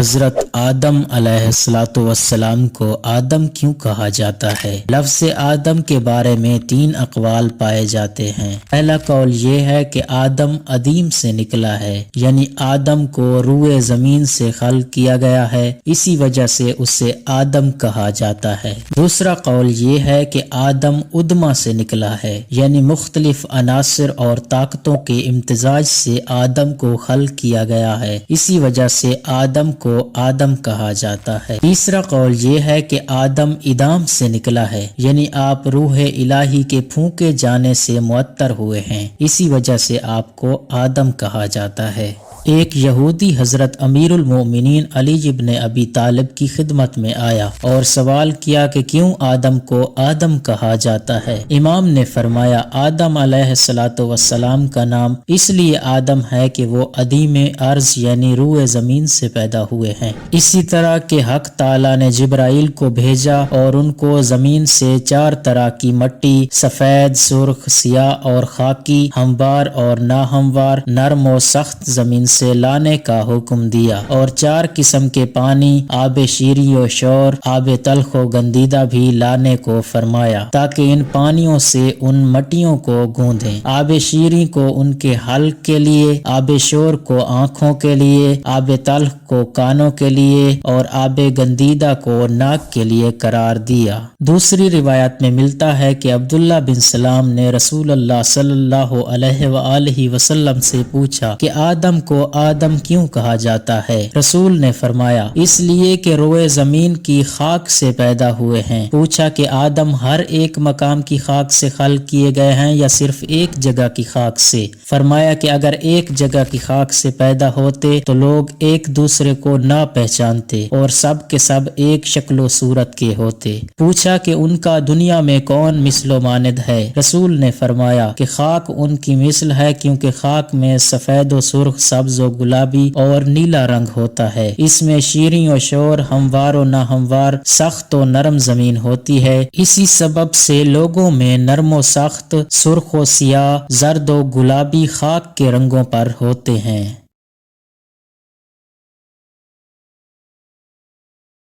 حضرت آدم علیہ السلام کو آدم کیوں کہا جاتا ہے؟ لفظ آدم کے بارے میں 3 اقوال پائے جاتے ہیں۔ پہلا قول یہ ہے کہ آدم عدیم سے نکلا ہے، یعنی آدم کو روئے زمین سے خلق کیا گیا ہے، اسی وجہ سے اسے آدم کہا جاتا ہے۔ دوسرا قول یہ ہے کہ آدم ادما سے نکلا ہے، یعنی مختلف عناصر اور طاقتوں کے امتزاج سے آدم کو خلق کیا گیا ہے، اسی وجہ سے آدم کو آدم کہا جاتا ہے۔ تیسرا قول یہ ہے کہ آدم ادام سے نکلا ہے، یعنی آپ روح الہی کے پھونکے جانے سے معطر ہوئے ہیں، اسی وجہ سے آپ کو آدم کہا جاتا ہے۔ ایک یہودی حضرت امیر المومنین علی ابن ابی طالب کی خدمت میں آیا اور سوال کیا کہ کیوں آدم کو آدم کہا جاتا ہے؟ امام نے فرمایا آدم علیہ السلام کا نام اس لیے آدم ہے کہ وہ عدیم ارض یعنی روئے زمین سے پیدا ہوئے ہیں۔ اسی طرح کہ حق تعالی نے جبرائیل کو بھیجا اور ان کو زمین سے 4 طرح کی مٹی، سفید، سرخ، سیاہ اور خاکی، ہموار اور ناہموار، نرم و سخت زمین سے لانے کا حکم دیا، اور 4 قسم کے پانی، آب شیریں و شور، آب تلخ و گندیدہ بھی لانے کو فرمایا، تاکہ ان پانیوں سے ان مٹیوں کو گوندیں۔ آب شیریں کو ان کے حلق کے لیے، آب شور کو آنکھوں کے لیے، آب تلخ کو کانوں کے لیے اور آب گندیدہ کو ناک کے لیے قرار دیا۔ دوسری روایت میں ملتا ہے کہ عبداللہ بن سلام نے رسول اللہ صلی اللہ علیہ وآلہ وسلم سے پوچھا کہ آدم کو آدم کیوں کہا جاتا ہے؟ رسول نے فرمایا اس لیے کہ روئے زمین کی خاک سے پیدا ہوئے ہیں۔ پوچھا کہ آدم ہر ایک مقام کی خاک سے خلق کیے گئے ہیں یا صرف ایک جگہ کی خاک سے؟ فرمایا کہ اگر ایک جگہ کی خاک سے پیدا ہوتے تو لوگ ایک دوسرے کو نہ پہچانتے اور سب کے سب ایک شکل و صورت کے ہوتے۔ پوچھا کہ ان کا دنیا میں کون مثل و مانند ہے؟ رسول نے فرمایا کہ خاک ان کی مثل ہے، کیونکہ خاک میں سفید و سرخ، سبز و گلابی اور نیلا رنگ ہوتا ہے، اس میں شیریں و شور، ہموار و ناہموار، سخت و نرم زمین ہوتی ہے، اسی سبب سے لوگوں میں نرم و سخت، سرخ و سیاہ، زرد و گلابی خاک کے رنگوں پر ہوتے ہیں۔